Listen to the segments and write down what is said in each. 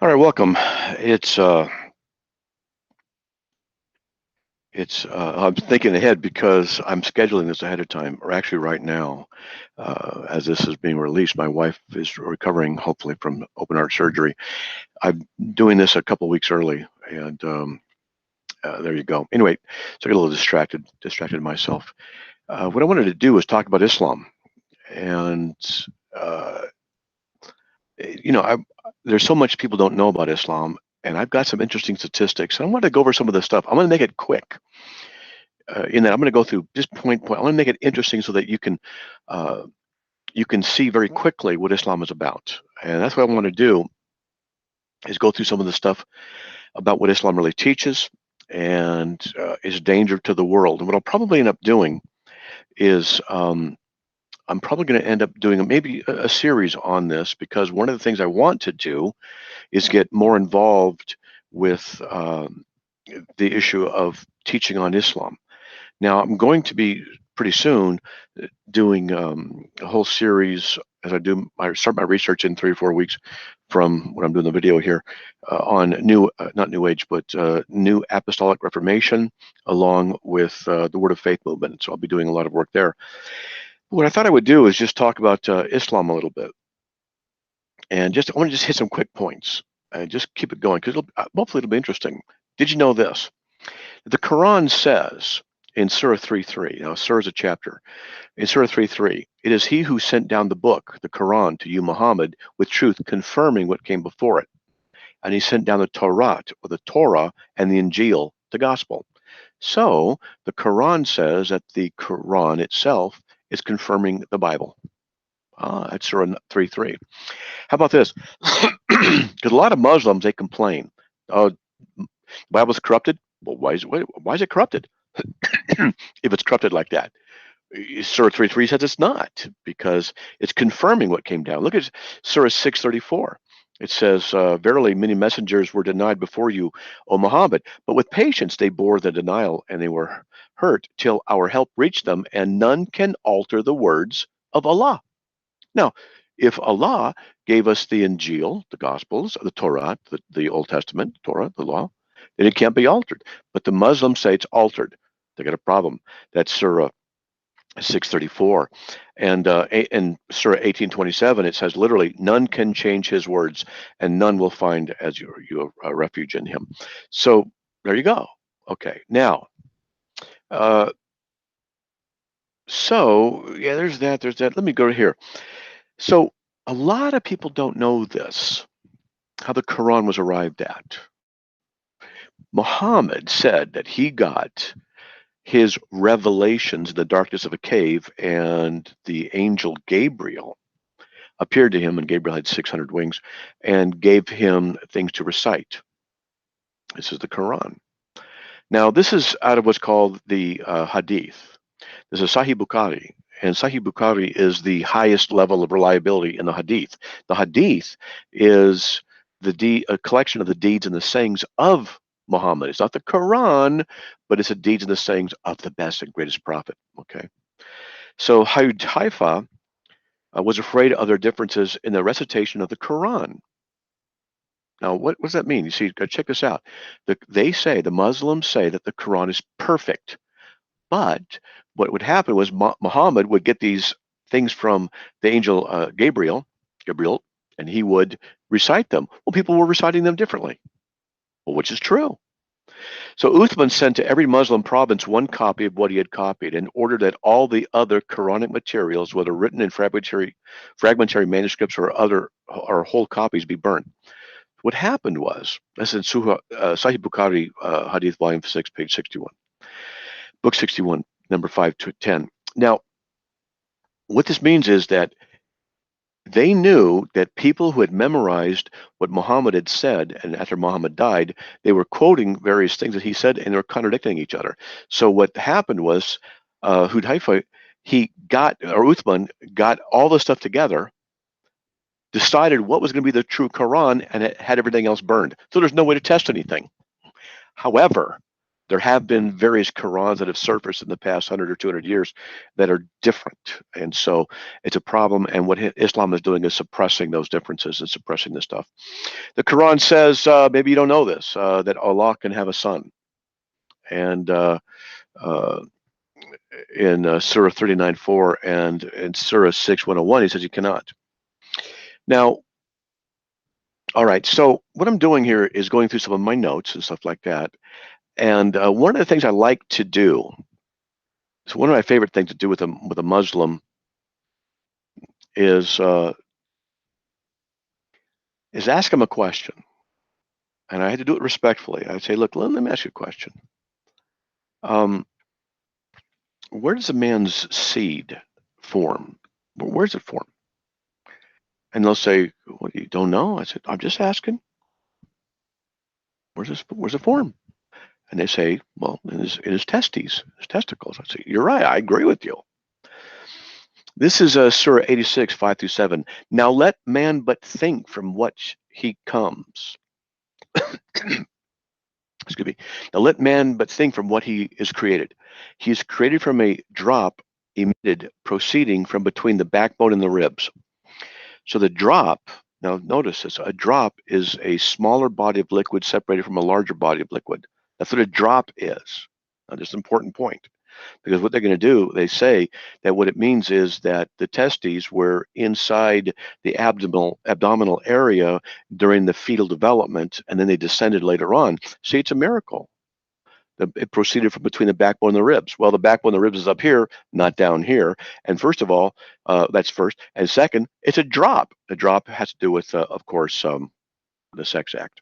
All right, welcome. It's I'm thinking ahead because I'm scheduling this ahead of time, or actually right now, as this is being released. My wife is recovering, hopefully, from open heart surgery. I'm doing this a couple of weeks early, and there you go. Anyway, so I get a little distracted myself. What I wanted to do was talk about Islam, and uh, there's so much people don't know about Islam, and I've got some interesting statistics. I want to go over some of this stuff. I'm going to make it quick in that I'm going to go through just point. I'm going to make it interesting so that uh, you can see very quickly what Islam is about, and that's what I want to do is go through some of the stuff about what Islam really teaches and is danger to the world. And what I'll probably end up doing is I'm probably going to end up doing maybe a series on this because one of the things I want to do is get more involved with the issue of teaching on Islam. Now, I'm going to be pretty soon doing a whole series as I start my research in 3 or 4 weeks from when I'm doing the video here on not New Age, but New Apostolic Reformation, along with the Word of Faith movement. So I'll be doing a lot of work there. What I thought I would do is just talk about Islam a little bit, and I want to just hit some quick points and just keep it going because hopefully it'll be interesting. Did you know this? The Quran says in Surah 3:3, now Surah is a chapter, in Surah 3:3, it is he who sent down the book, the Quran, to you, Muhammad, with truth, confirming what came before it. And he sent down the Torah, or the Torah, and the Injil, the gospel. So the Quran says that the Quran itself is confirming the Bible. That's Surah 3:3. How about this? Because a lot of Muslims, they complain, oh, the Bible's corrupted. Well, why is it corrupted? If it's corrupted like that. Surah 3:3 says it's not because it's confirming what came down. Look at Surah 6:34. It says, verily, many messengers were denied before you, O Muhammad, but with patience they bore the denial and they were hurt till our help reached them, and none can alter the words of Allah. Now, if Allah gave us the Injil, the Gospels, the Torah, the Old Testament, Torah, the law, then it can't be altered. But the Muslims say it's altered. They got a problem. That's Surah 634, and in Surah 18:27 it says literally, none can change his words, and none will find as your refuge in him. So there you go. Okay, now, uh, so yeah, there's that. There's that. Let me go here. So a lot of people don't know this, how the Quran was arrived at. Muhammad said that he got his revelations in the darkness of a cave, and the angel Gabriel appeared to him, and Gabriel had 600 wings, and gave him things to recite. This is the Quran. Now, this is out of what's called the Hadith. This is Sahih Bukhari, and Sahih Bukhari is the highest level of reliability in the Hadith. The Hadith is a collection of the deeds and the sayings of Muhammad. It's not the Quran, but it's the deeds and the sayings of the best and greatest prophet. Okay, so Hudhaifa was afraid of their differences in the recitation of the Quran. Now, what does that mean? You see, check this out. The Muslims say that the Quran is perfect, but what would happen was Muhammad would get these things from the angel Gabriel, and he would recite them. Well, people were reciting them differently, well, which is true. So Uthman sent to every Muslim province one copy of what he had copied and ordered that all the other Quranic materials, whether written in fragmentary manuscripts or whole copies, be burned. What happened was, that's in Sahih Bukhari, Hadith Volume 6, page 61, Book 61, number 5 to 10. Now, what this means is that they knew that people who had memorized what Muhammad had said, and after Muhammad died, they were quoting various things that he said, and they were contradicting each other. So what happened was, Hudhaifa, Uthman got all the stuff together, decided what was going to be the true Quran, and it had everything else burned. So there's no way to test anything. However, There have been various Qurans that have surfaced in the past 100 or 200 years that are different. And so it's a problem. And what Islam is doing is suppressing those differences and suppressing this stuff. The Quran says, maybe you don't know this, that Allah can have a son. And uh, in Surah 39:4 and in Surah 6:101, he says you cannot. Now, all right, so what I'm doing here is going through some of my notes and stuff like that. And one of the things I like to do, so one of my favorite things to do with a Muslim is ask him a question. And I had to do it respectfully. I'd say, look, let me ask you a question. Where does a man's seed form? Where does it form? And they'll say, well, you don't know? I said, I'm just asking. Where's it form? And they say, well, in his testes, his testicles. I say, you're right. I agree with you. This is Surah 86, 5 through 7. Now let man but think from what he comes. Excuse me. Now let man but think from what he is created. He is created from a drop emitted proceeding from between the backbone and the ribs. So the drop, now notice this, a drop is a smaller body of liquid separated from a larger body of liquid. That's what a drop is. Now, this is an important point, because what they're going to do, they say that what it means is that the testes were inside the abdominal area during the fetal development, and then they descended later on. See, it's a miracle. It proceeded from between the backbone and the ribs. Well, the backbone and the ribs is up here, not down here. And first of all, that's first. And second, it's a drop. The drop has to do with, of course, the sex act.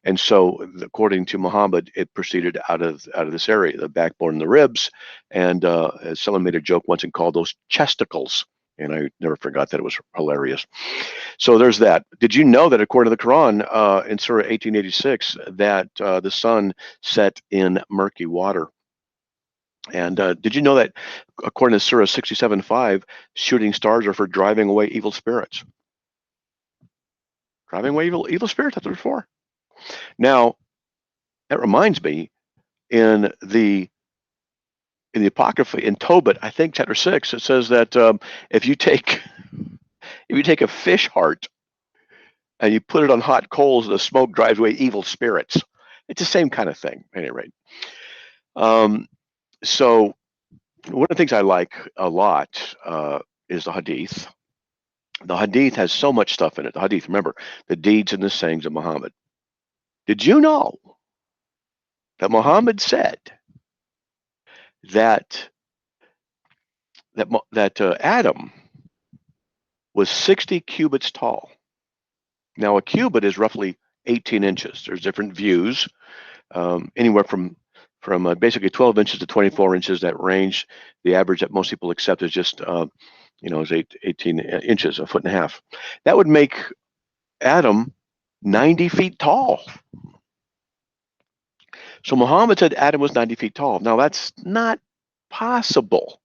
And so, according to Muhammad, it proceeded out of this area, the backbone and the ribs. And someone made a joke once and called those chesticles. And I never forgot that. It was hilarious. So there's that. Did you know that according to the Quran, in Surah 1886, that the sun set in murky water? And did you know that according to Surah 67:5, shooting stars are for driving away evil spirits? Driving away evil spirits, that's what it's for. Now, that reminds me, in the Apocrypha, in Tobit, I think chapter 6, it says that if you take a fish heart and you put it on hot coals, the smoke drives away evil spirits. It's the same kind of thing, at any rate. So one of the things I like a lot is the Hadith. The Hadith has so much stuff in it. The Hadith, remember, the deeds and the sayings of Muhammad. Did you know that Muhammad said that Adam was 60 cubits tall? Now, a cubit is roughly 18 inches. There's different views, anywhere from basically 12 inches to 24 inches. That range, the average that most people accept is just, is 18 inches, a foot and a half. That would make Adam 90 feet tall. So Muhammad said Adam was 90 feet tall. Now, that's not possible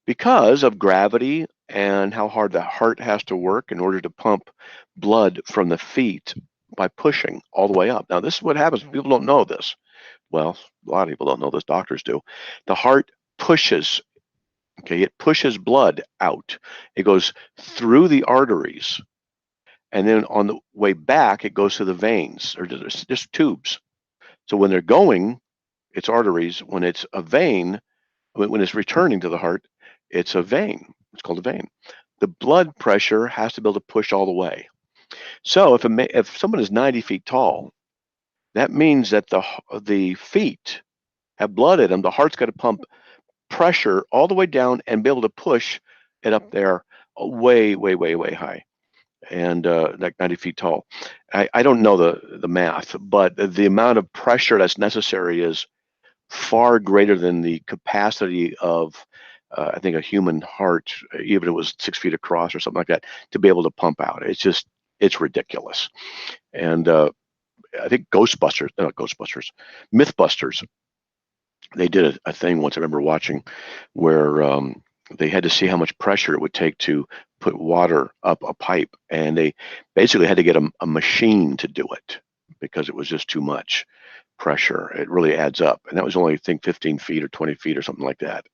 because of gravity and how hard the heart has to work in order to pump blood from the feet by pushing all the way up. Now, this is what happens. People don't know this. Well, a lot of people don't know this. Doctors do. The heart pushes, okay, it pushes blood out. It goes through the arteries, and then on the way back, it goes to the veins, or just tubes. So when they're going, it's arteries. When it's a vein, when it's returning to the heart, it's a vein. It's called a vein. The blood pressure has to be able to push all the way. So if someone is 90 feet tall, that means that the feet have blood in them. The heart's got to pump pressure all the way down and be able to push it up there way, way, way, way high. And like 90 feet tall. I don't know the math, but the amount of pressure that's necessary is far greater than the capacity of, I think, a human heart, even if it was 6 feet across or something like that, to be able to pump out. It's ridiculous. And I think Mythbusters, they did a thing once I remember watching where they had to see how much pressure it would take to put water up a pipe, and they basically had to get a machine to do it because it was just too much. pressure. It really adds up. And that was only, I think, 15 feet or 20 feet or something like that,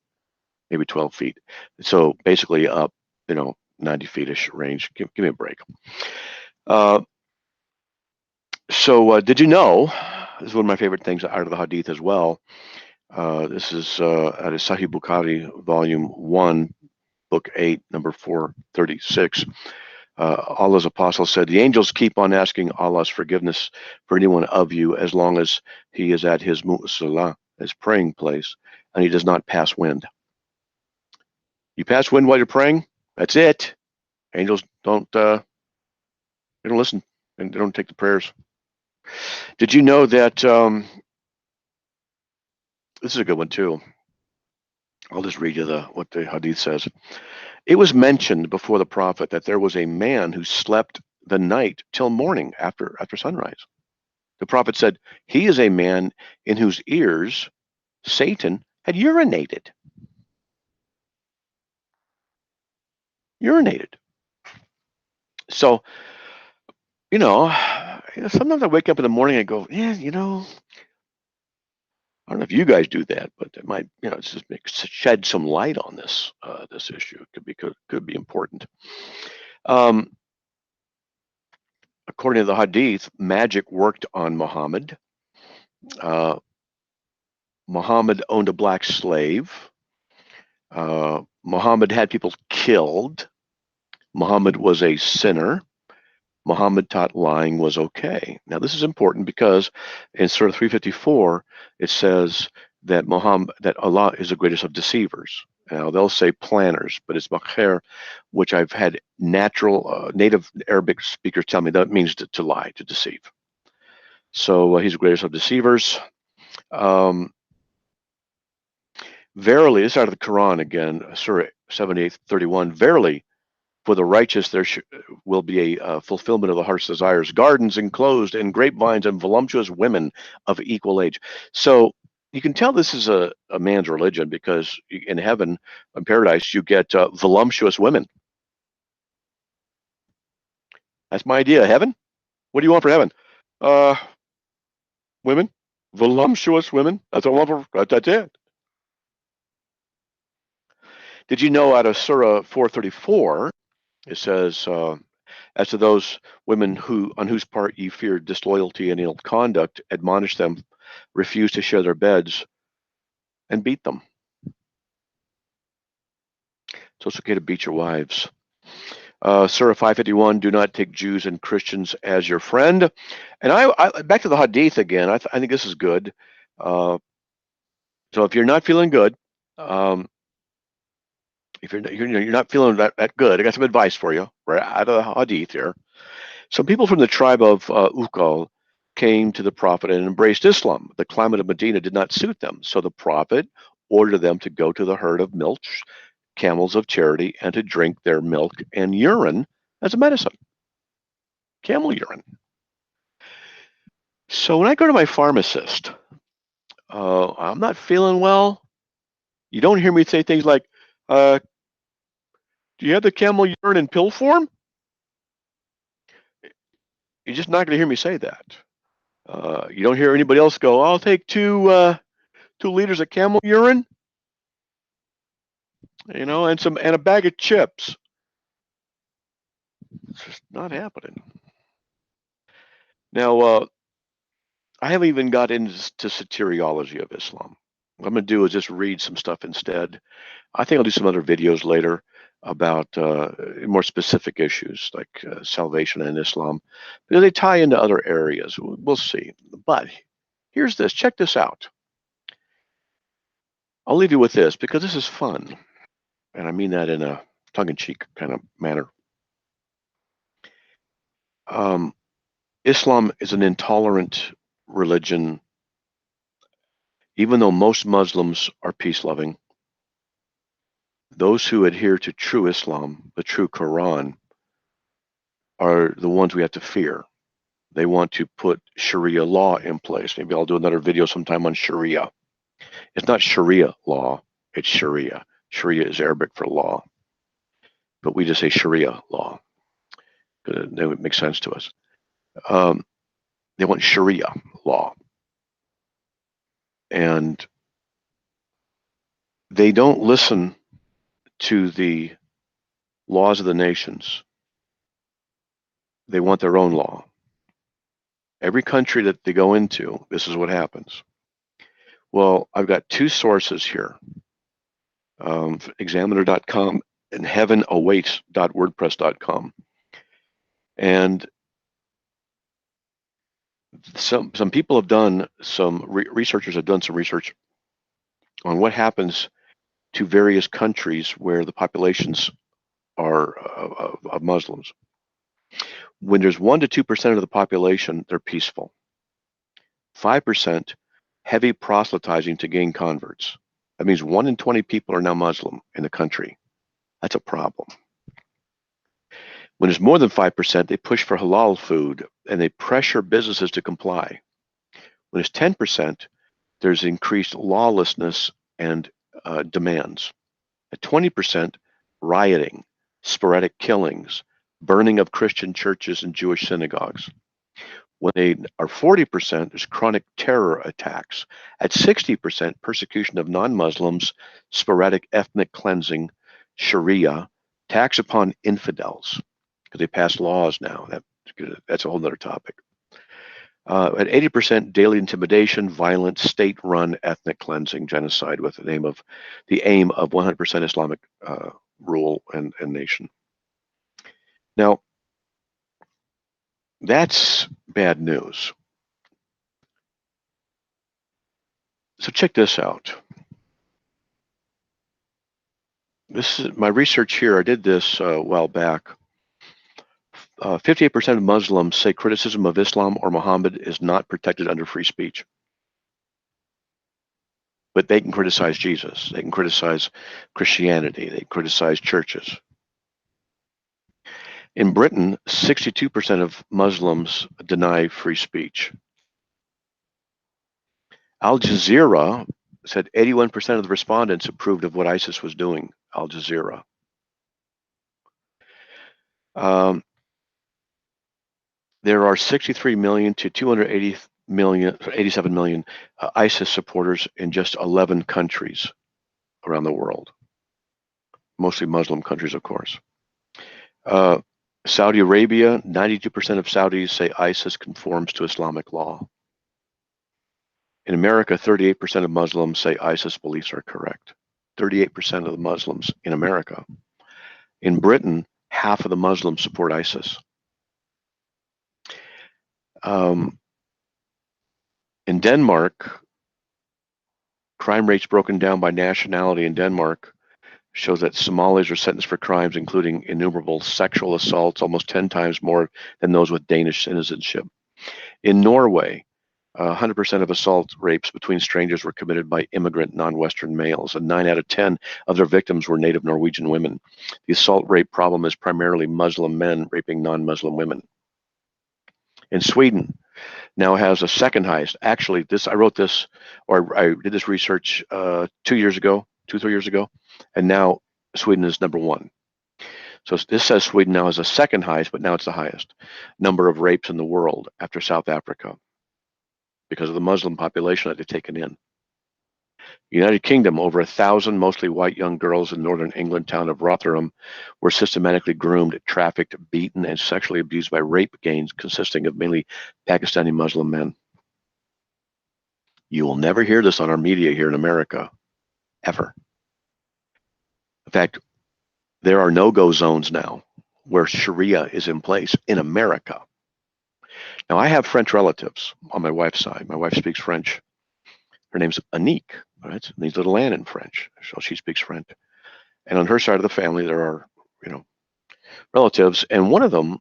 maybe 12 feet. So basically up, 90 feet-ish range. Give me a break. So did you know, this is one of my favorite things out of the Hadith as well. This is out of Sahih Bukhari, volume 1, book 8, number 436. Allah's apostle said, the angels keep on asking Allah's forgiveness for any one of you as long as he is at his musalla, his praying place, and he does not pass wind. You pass wind while you're praying, that's it. Angels don't, they don't listen, and they don't take the prayers. Did you know that, this is a good one too. I'll just read you what the Hadith says. It was mentioned before the Prophet that there was a man who slept the night till morning after sunrise. The Prophet said, he is a man in whose ears Satan had urinated. So, sometimes I wake up in the morning and go, yeah, I don't know if you guys do that, but it might, it's just shed some light on this this issue. It could be important. According to the Hadith, magic worked on Muhammad. Muhammad owned a black slave. Muhammad had people killed. Muhammad was a sinner. Muhammad taught lying was okay. Now this is important because in Surah 354 it says that Allah is the greatest of deceivers. Now they'll say planners, but it's makher, which I've had native Arabic speakers tell me that means to lie, to deceive. So he's the greatest of deceivers. Verily, this is out of the Quran again, Surah 78:31. Verily, for the righteous there will be a fulfillment of the heart's desires, gardens enclosed and grapevines and voluptuous women of equal age. So you can tell this is a man's religion because in heaven, in paradise, you get voluptuous women. That's my idea. Heaven? What do you want for heaven? Women, voluptuous women. That's what I want for. That's it. Did you know out of Surah 434? It says, as to those women on whose part ye fear disloyalty and ill conduct, admonish them, refuse to share their beds, and beat them. So it's okay to beat your wives. Surah 551, do not take Jews and Christians as your friend. And I back to the Hadith again. I think this is good. So if you're not feeling good, if you're not feeling that good, I got some advice for you right out of the Hadith here. Some people from the tribe of Ukal came to the Prophet and embraced Islam. The climate of Medina did not suit them, so the Prophet ordered them to go to the herd of milch, camels of charity, and to drink their milk and urine as a medicine. Camel urine. So when I go to my pharmacist, I'm not feeling well. You don't hear me say things like, do you have the camel urine in pill form? You're just not going to hear me say that. You don't hear anybody else go, I'll take 2 liters of camel urine, and a bag of chips. It's just not happening. Now, I haven't even got into soteriology of Islam. What I'm going to do is just read some stuff instead. I think I'll do some other videos later about more specific issues like salvation in Islam, because they tie into other areas. We'll see. But here's this. Check this out. I'll leave you with this because this is fun. And I mean that in a tongue-in-cheek kind of manner. Islam is an intolerant religion, even though most Muslims are peace-loving. Those who adhere to true Islam, the true Quran, are the ones we have to fear. They want to put Sharia law in place. Maybe I'll do another video sometime on Sharia. It's not Sharia law, it's Sharia. Sharia is Arabic for law, but we just say Sharia law because it makes sense to us. They want Sharia law. And they don't listen to the laws of the nations. They want their own law. Every country that they go into, this is what happens. Well, I've got two sources here, examiner.com and heavenowaits.wordpress.com. And some people have done some, researchers have done some research on what happens to various countries where the populations are of Muslims. When there's 1 to 2% of the population, they're peaceful. 5% heavy proselytizing to gain converts. That means 1 in 20 people are now Muslim in the country. That's a problem. When it's more than 5%, they push for halal food and they pressure businesses to comply. When it's 10%, there's increased lawlessness and demands. At 20%, rioting, sporadic killings, burning of Christian churches and Jewish synagogues. When they are 40%, there's chronic terror attacks. At 60%, persecution of non-Muslims, sporadic ethnic cleansing, Sharia, tax upon infidels, because they pass laws now. That's a whole other topic. At 80%, daily intimidation, violent, state-run ethnic cleansing, genocide with the aim of 100% Islamic rule and nation. Now, that's bad news. So check this out. This is my research here. I did this a while back. 58% of Muslims say criticism of Islam or Muhammad is not protected under free speech. But they can criticize Jesus. They can criticize Christianity. They can criticize churches. In Britain, 62% of Muslims deny free speech. Al Jazeera said 81% of the respondents approved of what ISIS was doing. Al Jazeera. There are 63 million to 87 million ISIS supporters in just 11 countries around the world. Mostly Muslim countries, of course. Saudi Arabia, 92% of Saudis say ISIS conforms to Islamic law. In America, 38% of Muslims say ISIS beliefs are correct. 38% of the Muslims in America. In Britain, half of the Muslims support ISIS. In Denmark, crime rates broken down by nationality in Denmark shows that Somalis are sentenced for crimes including innumerable sexual assaults, almost 10 times more than those with Danish citizenship. In Norway, 100% of assault rapes between strangers were committed by immigrant non-Western males, and 9 out of 10 of their victims were native Norwegian women. The assault rape problem is primarily Muslim men raping non-Muslim women. In Sweden, now has a second highest. Actually, I wrote this, or I did this research 2 years ago, 3 years ago, and now Sweden is number 1. So this says Sweden now has a second highest, but now it's the highest number of rapes in the world after South Africa because of the Muslim population that they've taken in. United Kingdom, over 1,000 mostly white young girls in northern England town of Rotherham were systematically groomed, trafficked, beaten, and sexually abused by rape gangs consisting of mainly Pakistani Muslim men. You will never hear this on our media here in America, ever. In fact, there are no-go zones now where Sharia is in place in America. Now, I have French relatives on my wife's side. My wife speaks French. Her name's Anique, right? It means little Ann in French, so she speaks French. And on her side of the family, there are, relatives, and one of them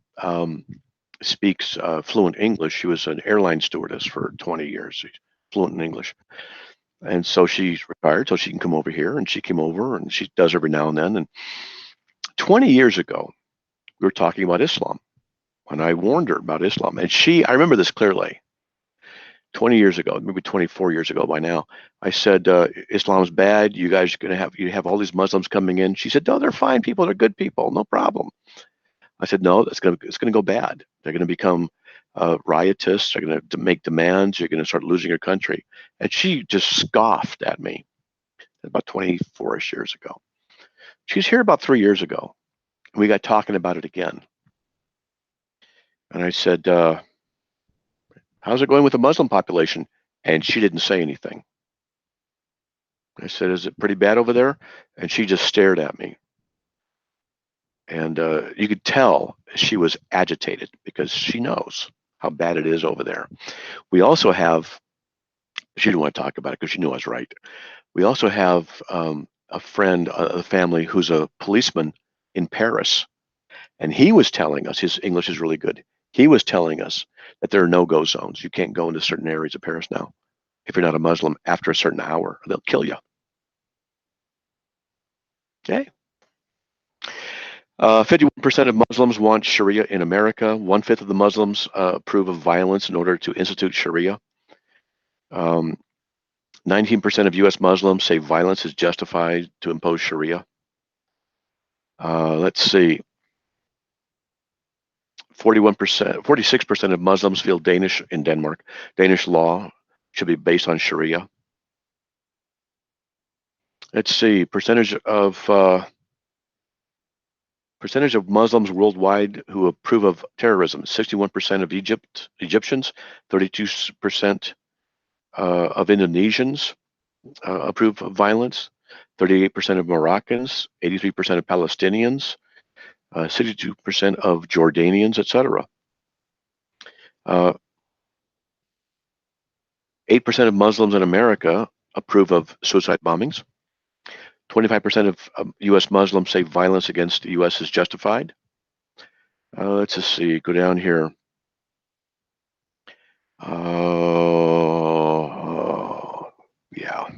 speaks fluent English. She was an airline stewardess for 20 years. She's fluent in English. And so she's retired, so she can come over here, and she came over, and she does every now and then. And 20 years ago, we were talking about Islam, and I warned her about Islam. And I remember this clearly. 20 years ago, maybe 24 years ago by now, I said, Islam's bad. You guys are you have all these Muslims coming in. She said, no, they're fine people. They're good people. No problem. I said, no, it's going to go bad. They're going to become riotous. They're going to make demands. You're going to start losing your country. And she just scoffed at me about 24-ish years ago. She's here about 3 years ago. We got talking about it again. And I said, how's it going with the Muslim population? And she didn't say anything. I said, is it pretty bad over there? And she just stared at me. And you could tell she was agitated because she knows how bad it is over there. We also have, she didn't want to talk about it because she knew I was right. We also have a friend, a family who's a policeman in Paris. And he was telling us, his English is really good. He was telling us that there are no-go zones. You can't go into certain areas of Paris now if you're not a Muslim after a certain hour. They'll kill you. Okay. 51% of Muslims want Sharia in America. 1/5 of the Muslims approve of violence in order to institute Sharia. 19% of U.S. Muslims say violence is justified to impose Sharia. Let's see. 46% of Muslims feel Danish in Denmark. Danish law should be based on Sharia. Let's see. Percentage of Muslims worldwide who approve of terrorism. 61% of Egyptians, 32% of Indonesians approve of violence, 38% of Moroccans, 83% of Palestinians, 62% of Jordanians, etc. 8% of Muslims in America approve of suicide bombings. 25% of U.S. Muslims say violence against the U.S. is justified. Let's just see, go down here. Yeah.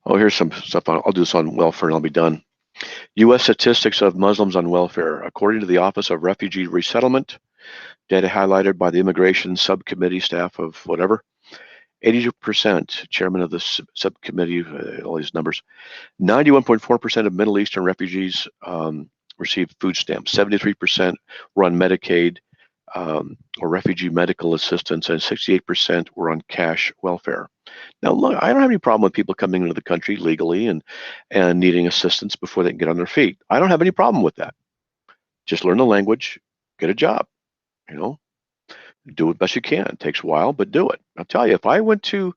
Oh, here's some stuff. I'll do this on welfare and I'll be done. U.S. statistics of Muslims on welfare. According to the Office of Refugee Resettlement, data highlighted by the Immigration Subcommittee staff of whatever, 80%, chairman of the subcommittee, all these numbers, 91.4% of Middle Eastern refugees received food stamps, 73% were on Medicaid or refugee medical assistance, and 68% were on cash welfare. Now, look, I don't have any problem with people coming into the country legally and needing assistance before they can get on their feet. I don't have any problem with that. Just learn the language, get a job, you know. Do it best you can. It takes a while, but do it. I'll tell you, if I had to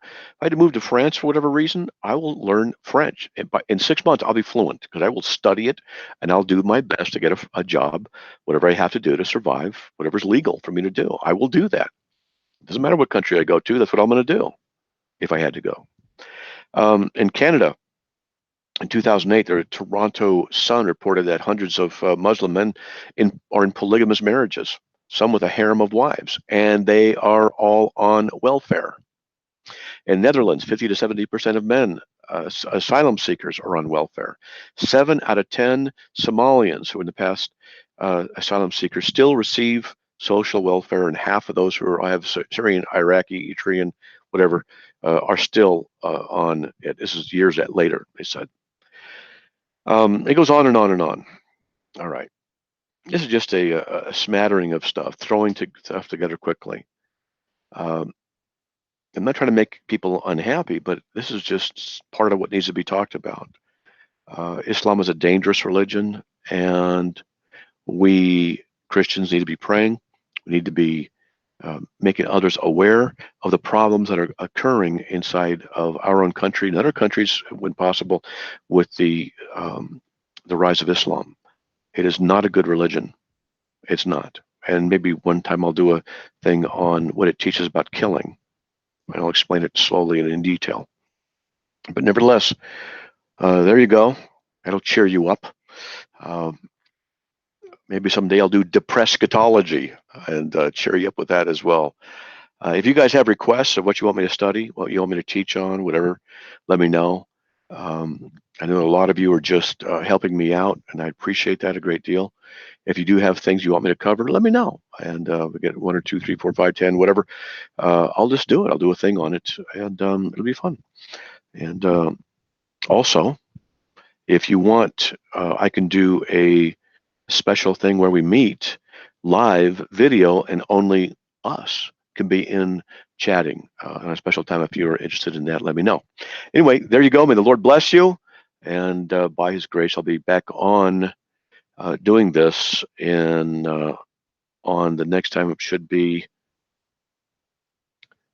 move to France for whatever reason, I will learn French. In 6 months, I'll be fluent because I will study it and I'll do my best to get a job, whatever I have to do to survive, whatever's legal for me to do. I will do that. It doesn't matter what country I go to. That's what I'm going to do if I had to go. In Canada, in 2008, the Toronto Sun reported that hundreds of Muslim men are in polygamous marriages, some with a harem of wives, and they are all on welfare. In Netherlands, 50 to 70% of men, asylum seekers, are on welfare. 7 out of 10 Somalians who in the past asylum seekers still receive social welfare, and half of those who have Syrian, Iraqi, Eritrean, whatever, are still on it. This is years later, they said. It goes on and on and on. All right. This is just a smattering of stuff, throwing stuff together quickly. I'm not trying to make people unhappy, but this is just part of what needs to be talked about. Islam is a dangerous religion, and we Christians need to be praying. We need to be making others aware of the problems that are occurring inside of our own country and other countries, when possible, with the rise of Islam. It is not a good religion. It's not. And maybe one time I'll do a thing on what it teaches about killing. And I'll explain it slowly and in detail. But nevertheless, there you go. That'll cheer you up. Maybe someday I'll do depresscatology and cheer you up with that as well. If you guys have requests of what you want me to study, what you want me to teach on, whatever, let me know. I know a lot of you are just helping me out, and I appreciate that a great deal. If you do have things you want me to cover, let me know. And we get 1 or 2, 3, 4, 5, 10, whatever. I'll just do it. I'll do a thing on it, and it'll be fun. And also, if you want, I can do a special thing where we meet live video, and only us can be in chatting on a special time. If you're interested in that, let me know. Anyway, there you go. May the Lord bless you. And by his grace, I'll be back on doing this on the next time. It should be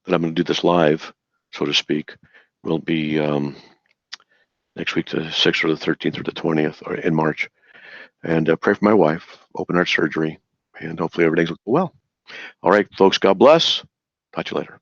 that I'm going to do this live, so to speak. Will be next week, the 6th or the 13th or the 20th, or in March. And pray for my wife, open heart surgery, and hopefully everything's well. All right, folks, God bless. Talk to you later.